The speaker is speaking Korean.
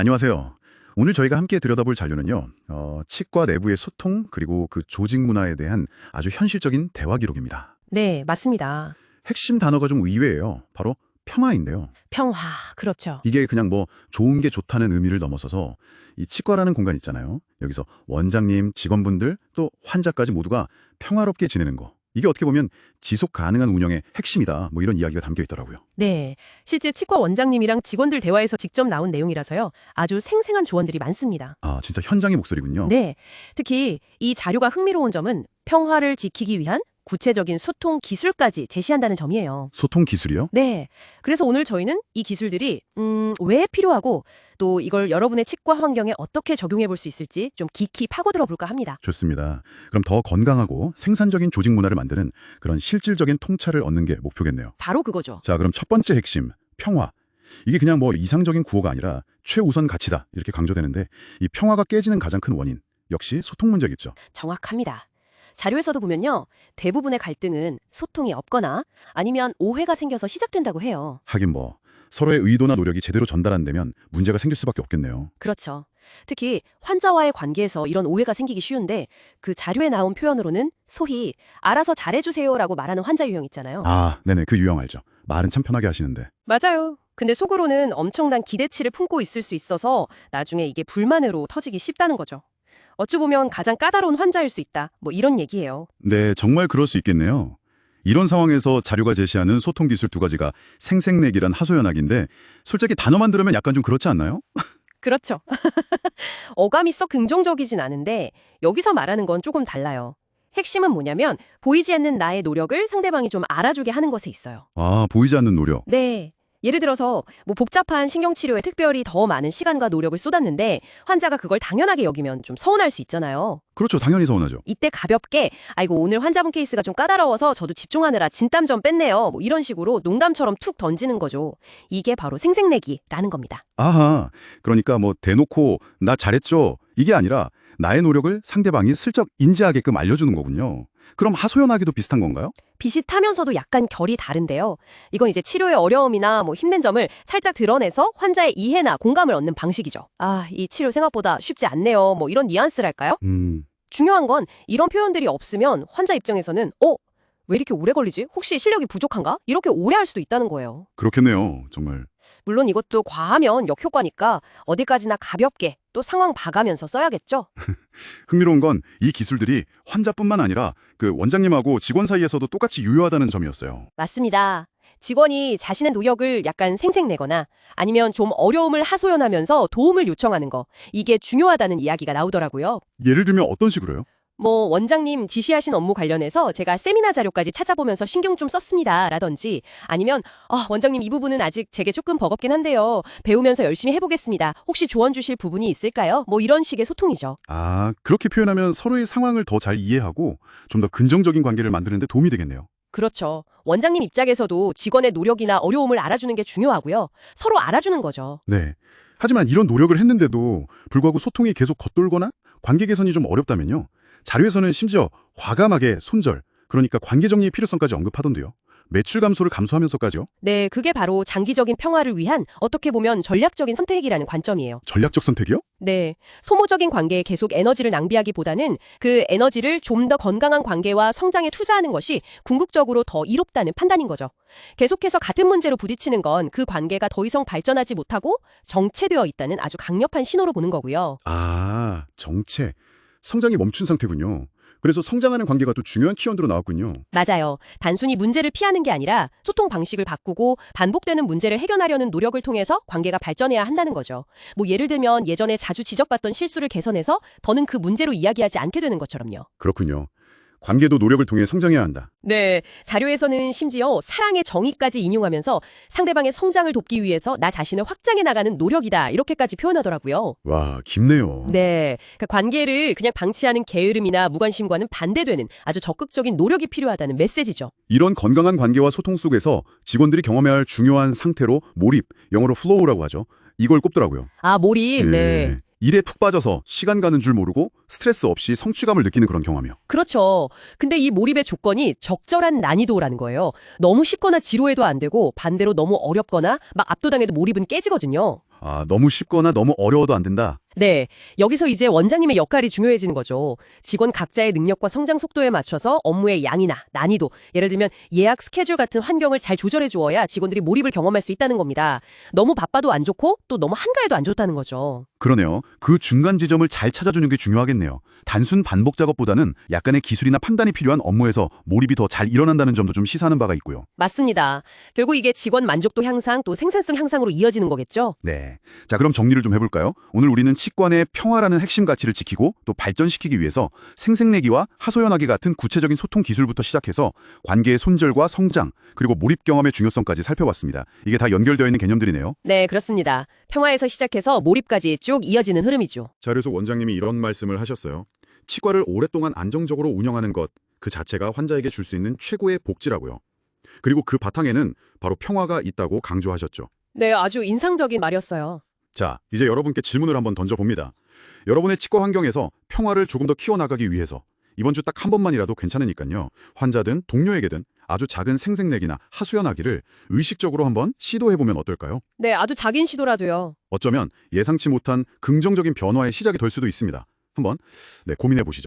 안녕하세요. 오늘 저희가 함께 들여다볼 자료는요, 치과 내부의 소통, 그리고 그 조직 문화에 대한 아주 현실적인 대화 기록입니다. 네, 맞습니다. 핵심 단어가 좀 의외예요. 바로 평화인데요. 평화, 그렇죠. 이게 그냥 뭐 좋은 게 좋다는 의미를 넘어서서 이 치과라는 공간 있잖아요. 여기서 원장님, 직원분들, 또 환자까지 모두가 평화롭게 지내는 거. 이게 어떻게 보면 지속 가능한 운영의 핵심이다. 뭐 이런 이야기가 담겨 있더라고요. 네, 실제 치과 원장님이랑 직원들 대화에서 직접 나온 내용이라서요. 아주 생생한 조언들이 많습니다. 아, 진짜 현장의 목소리군요. 네, 특히 이 자료가 흥미로운 점은 평화를 지키기 위한 구체적인 소통 기술까지 제시한다는 점이에요. 소통 기술이요? 네, 그래서 오늘 저희는 이 기술들이 왜 필요하고 또 이걸 여러분의 치과 환경에 어떻게 적용해 볼 수 있을지 좀 깊이 파고들어 볼까 합니다. 좋습니다. 그럼 더 건강하고 생산적인 조직 문화를 만드는 그런 실질적인 통찰을 얻는 게 목표겠네요. 바로 그거죠. 자, 그럼 첫 번째 핵심, 평화. 이게 그냥 뭐 이상적인 구호가 아니라 최우선 가치다 이렇게 강조되는데 이 평화가 깨지는 가장 큰 원인, 역시 소통 문제겠죠. 정확합니다. 자료에서도 보면요. 대부분의 갈등은 소통이 없거나 아니면 오해가 생겨서 시작된다고 해요. 하긴 뭐 서로의 의도나 노력이 제대로 전달 안 되면 문제가 생길 수밖에 없겠네요. 그렇죠. 특히 환자와의 관계에서 이런 오해가 생기기 쉬운데 그 자료에 나온 표현으로는 소위 알아서 잘해주세요라고 말하는 환자 유형 있잖아요. 아, 네네, 그 유형 알죠. 말은 참 편하게 하시는데. 맞아요. 근데 속으로는 엄청난 기대치를 품고 있을 수 있어서 나중에 이게 불만으로 터지기 쉽다는 거죠. 어찌 보면 가장 까다로운 환자일 수 있다. 뭐 이런 얘기예요. 네, 정말 그럴 수 있겠네요. 이런 상황에서 자료가 제시하는 소통 기술 두 가지가 생색내기란 하소연학인데 솔직히 단어만 들으면 약간 좀 그렇지 않나요? 그렇죠. 어감이 썩 긍정적이진 않은데 여기서 말하는 건 조금 달라요. 핵심은 뭐냐면 보이지 않는 나의 노력을 상대방이 좀 알아주게 하는 것에 있어요. 아, 보이지 않는 노력. 네. 예를 들어서 뭐 복잡한 신경치료에 특별히 더 많은 시간과 노력을 쏟았는데 환자가 그걸 당연하게 여기면 좀 서운할 수 있잖아요. 그렇죠. 당연히 서운하죠. 이때 가볍게 아이고 오늘 환자분 케이스가 좀 까다로워서 저도 집중하느라 진땀 좀 뺐네요. 뭐 이런 식으로 농담처럼 툭 던지는 거죠. 이게 바로 생색내기라는 겁니다. 아하, 그러니까 뭐 대놓고 나 잘했죠 이게 아니라 나의 노력을 상대방이 슬쩍 인지하게끔 알려주는 거군요. 그럼 하소연하기도 비슷한 건가요? 비슷하면서도 약간 결이 다른데요. 이건 이제 치료의 어려움이나 뭐 힘든 점을 살짝 드러내서 환자의 이해나 공감을 얻는 방식이죠. 아, 이 치료 생각보다 쉽지 않네요. 뭐 이런 뉘앙스랄까요? 중요한 건 이런 표현들이 없으면 환자 입장에서는 왜 이렇게 오래 걸리지? 혹시 실력이 부족한가? 이렇게 오해할 수도 있다는 거예요. 그렇겠네요. 정말. 물론 이것도 과하면 역효과니까 어디까지나 가볍게 또 상황 봐가면서 써야겠죠? 흥미로운 건 이 기술들이 환자뿐만 아니라 그 원장님하고 직원 사이에서도 똑같이 유효하다는 점이었어요. 맞습니다. 직원이 자신의 노력을 약간 생색내거나 아니면 좀 어려움을 하소연하면서 도움을 요청하는 거, 이게 중요하다는 이야기가 나오더라고요. 예를 들면 어떤 식으로요? 뭐 원장님 지시하신 업무 관련해서 제가 세미나 자료까지 찾아보면서 신경 좀 썼습니다 라든지 아니면 원장님 이 부분은 아직 제게 조금 버겁긴 한데요. 배우면서 열심히 해보겠습니다. 혹시 조언 주실 부분이 있을까요? 뭐 이런 식의 소통이죠. 아, 그렇게 표현하면 서로의 상황을 더 잘 이해하고 좀 더 긍정적인 관계를 만드는 데 도움이 되겠네요. 그렇죠. 원장님 입장에서도 직원의 노력이나 어려움을 알아주는 게 중요하고요. 서로 알아주는 거죠. 네. 하지만 이런 노력을 했는데도 불구하고 소통이 계속 겉돌거나 관계 개선이 좀 어렵다면요. 자료에서는 심지어 과감하게 손절, 그러니까 관계 정리의 필요성까지 언급하던데요. 매출 감소를 감수하면서까지요? 네, 그게 바로 장기적인 평화를 위한 어떻게 보면 전략적인 선택이라는 관점이에요. 전략적 선택이요? 네, 소모적인 관계에 계속 에너지를 낭비하기보다는 그 에너지를 좀 더 건강한 관계와 성장에 투자하는 것이 궁극적으로 더 이롭다는 판단인 거죠. 계속해서 같은 문제로 부딪히는 건 그 관계가 더 이상 발전하지 못하고 정체되어 있다는 아주 강력한 신호로 보는 거고요. 아, 정체. 성장이 멈춘 상태군요. 그래서 성장하는 관계가 또 중요한 키워드로 나왔군요. 맞아요. 단순히 문제를 피하는 게 아니라 소통 방식을 바꾸고 반복되는 문제를 해결하려는 노력을 통해서 관계가 발전해야 한다는 거죠. 뭐 예를 들면 예전에 자주 지적받던 실수를 개선해서 더는 그 문제로 이야기하지 않게 되는 것처럼요. 그렇군요. 관계도 노력을 통해 성장해야 한다. 네, 자료에서는 심지어 사랑의 정의까지 인용하면서 상대방의 성장을 돕기 위해서 나 자신을 확장해 나가는 노력이다 이렇게까지 표현하더라고요. 와, 깊네요. 네, 그 관계를 그냥 방치하는 게으름이나 무관심과는 반대되는 아주 적극적인 노력이 필요하다는 메시지죠. 이런 건강한 관계와 소통 속에서 직원들이 경험해야 할 중요한 상태로 몰입, 영어로 flow라고 하죠. 이걸 꼽더라고요. 아, 몰입. 네. 일에 푹 빠져서 시간 가는 줄 모르고 스트레스 없이 성취감을 느끼는 그런 경험이요. 그렇죠. 근데 이 몰입의 조건이 적절한 난이도라는 거예요. 너무 쉽거나 지루해도 안 되고 반대로 너무 어렵거나 막 압도당해도 몰입은 깨지거든요. 아, 너무 쉽거나 너무 어려워도 안 된다. 네, 여기서 이제 원장님의 역할이 중요해지는 거죠. 직원 각자의 능력과 성장 속도에 맞춰서 업무의 양이나 난이도, 예를 들면 예약 스케줄 같은 환경을 잘 조절해 주어야 직원들이 몰입을 경험할 수 있다는 겁니다. 너무 바빠도 안 좋고 또 너무 한가해도 안 좋다는 거죠. 그러네요. 그 중간 지점을 잘 찾아주는 게 중요하겠네요. 단순 반복 작업보다는 약간의 기술이나 판단이 필요한 업무에서 몰입이 더 잘 일어난다는 점도 좀 시사하는 바가 있고요. 맞습니다. 결국 이게 직원 만족도 향상 또 생산성 향상으로 이어지는 거겠죠? 네. 자, 그럼 정리를 좀 해볼까요? 오늘 우리는 치권의 평화라는 핵심 가치를 지키고 또 발전시키기 위해서 생색내기와 하소연하기 같은 구체적인 소통 기술부터 시작해서 관계의 손절과 성장, 그리고 몰입 경험의 중요성까지 살펴봤습니다. 이게 다 연결되어 있는 개념들이네요. 네, 그렇습니다. 평화에서 시작해서 몰입까지 쭉 이어지는 흐름이죠. 자, 그래서 원장님이 이런 말씀을 하셨어요. 치과를 오랫동안 안정적으로 운영하는 것, 그 자체가 환자에게 줄 수 있는 최고의 복지라고요. 그리고 그 바탕에는 바로 평화가 있다고 강조하셨죠. 네, 아주 인상적인 말이었어요. 자, 이제 여러분께 질문을 한번 던져봅니다. 여러분의 치과 환경에서 평화를 조금 더 키워나가기 위해서 이번 주 딱 한 번만이라도 괜찮으니까요. 환자든 동료에게든 아주 작은 생색내기나 하소연하기를 의식적으로 한번 시도해보면 어떨까요? 네, 아주 작은 시도라도요. 어쩌면 예상치 못한 긍정적인 변화의 시작이 될 수도 있습니다. 한번 고민해보시죠.